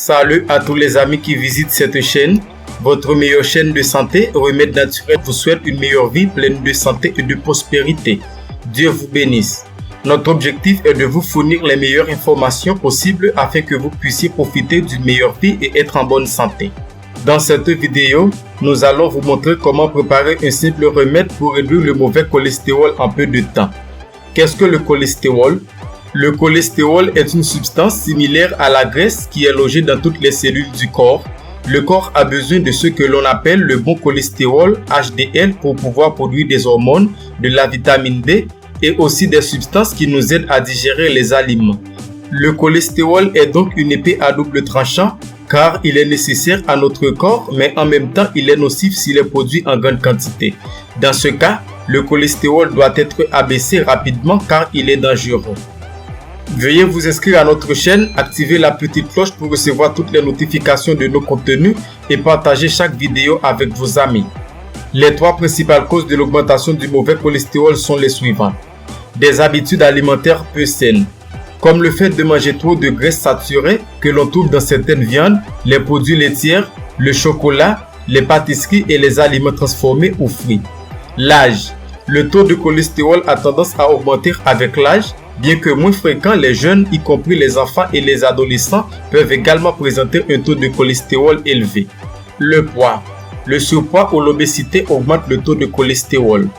Salut à tous les amis qui visitent cette chaîne, votre meilleure chaîne de santé. Remède naturel vous souhaite une meilleure vie pleine de santé et de prospérité. Dieu vous bénisse. Notre objectif est de vous fournir les meilleures informations possibles afin que vous puissiez profiter d'une meilleure vie et être en bonne santé. Dans cette vidéo, nous allons vous montrer comment préparer un simple remède pour réduire le mauvais cholestérol en peu de temps. Qu'est-ce que le cholestérol? Le cholestérol est une substance similaire à la graisse qui est logée dans toutes les cellules du corps. Le corps a besoin de ce que l'on appelle le bon cholestérol, HDL, pour pouvoir produire des hormones, de la vitamine D et aussi des substances qui nous aident à digérer les aliments. Le cholestérol est donc une épée à double tranchant car il est nécessaire à notre corps, mais en même temps il est nocif s'il est produit en grande quantité. Dans ce cas, le cholestérol doit être abaissé rapidement car il est dangereux. Veuillez vous inscrire à notre chaîne, activer la petite cloche pour recevoir toutes les notifications de nos contenus et partager chaque vidéo avec vos amis. Les trois principales causes de l'augmentation du mauvais cholestérol sont les suivantes. Des habitudes alimentaires peu saines, comme le fait de manger trop de graisses saturées que l'on trouve dans certaines viandes, les produits laitiers, le chocolat, les pâtisseries et les aliments transformés ou frits. L'âge. Le taux de cholestérol a tendance à augmenter avec l'âge. Bien que moins fréquent, les jeunes, y compris les enfants et les adolescents, peuvent également présenter un taux de cholestérol élevé. Le poids. Le surpoids ou l'obésité augmente le taux de cholestérol.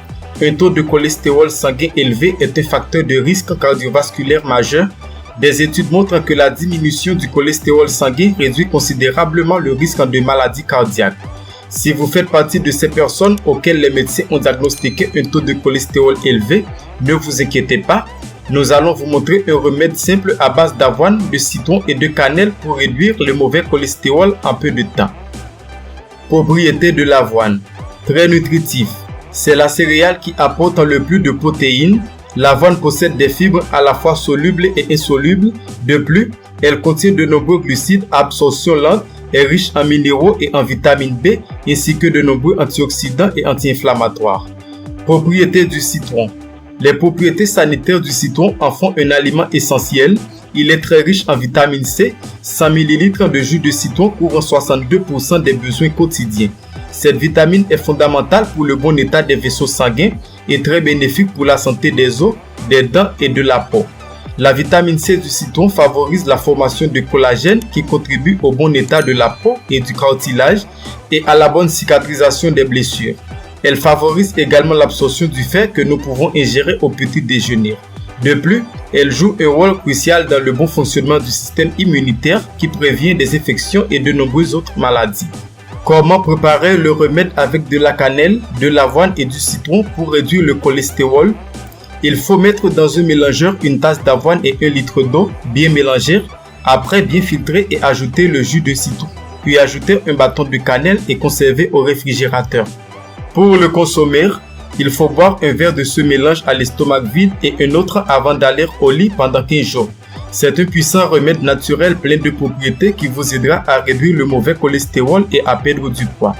Un taux de cholestérol sanguin élevé est un facteur de risque cardiovasculaire majeur. Des études montrent que la diminution du cholestérol sanguin réduit considérablement le risque de maladies cardiaques. Si vous faites partie de ces personnes auxquelles les médecins ont diagnostiqué un taux de cholestérol élevé, ne vous inquiétez pas. Nous allons vous montrer un remède simple à base d'avoine, de citron et de cannelle pour réduire le mauvais cholestérol en peu de temps. Propriétés de l'avoine. Très nutritif. C'est la céréale qui apporte le plus de protéines. L'avoine possède des fibres à la fois solubles et insolubles. De plus, elle contient de nombreux glucides à absorption lente, est riche en minéraux et en vitamine B, ainsi que de nombreux antioxydants et anti-inflammatoires. Propriétés du citron. Les propriétés sanitaires du citron en font un aliment essentiel. Il est très riche en vitamine C. 100 ml de jus de citron couvrent 62% des besoins quotidiens. Cette vitamine est fondamentale pour le bon état des vaisseaux sanguins et très bénéfique pour la santé des os, des dents et de la peau. La vitamine C du citron favorise la formation de collagène qui contribue au bon état de la peau et du cartilage et à la bonne cicatrisation des blessures. Elle favorise également l'absorption du fer que nous pouvons ingérer au petit déjeuner. De plus, elle joue un rôle crucial dans le bon fonctionnement du système immunitaire qui prévient des infections et de nombreuses autres maladies. Comment préparer le remède avec de la cannelle, de l'avoine et du citron pour réduire le cholestérol? Il faut mettre dans un mélangeur une tasse d'avoine et 1 litre d'eau, bien mélanger, après bien filtrer et ajouter le jus de citron, puis ajouter un bâton de cannelle et conserver au réfrigérateur. Pour le consommer, il faut boire un verre de ce mélange à l'estomac vide et un autre avant d'aller au lit pendant 15 jours. C'est un puissant remède naturel plein de propriétés qui vous aidera à réduire le mauvais cholestérol et à perdre du poids.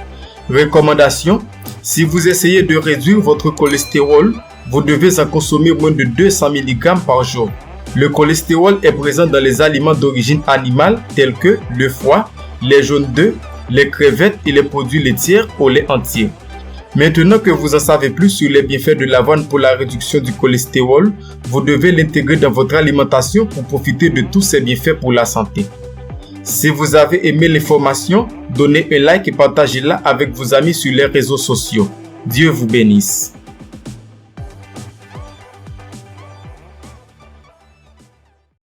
Recommandation: si vous essayez de réduire votre cholestérol, vous devez en consommer moins de 200 mg par jour. Le cholestérol est présent dans les aliments d'origine animale tels que le foie, les jaunes d'œufs, les crevettes et les produits laitiers au lait entier. Maintenant que vous en savez plus sur les bienfaits de l'avoine pour la réduction du cholestérol, vous devez l'intégrer dans votre alimentation pour profiter de tous ces bienfaits pour la santé. Si vous avez aimé l'information, donnez un like et partagez-la avec vos amis sur les réseaux sociaux. Dieu vous bénisse.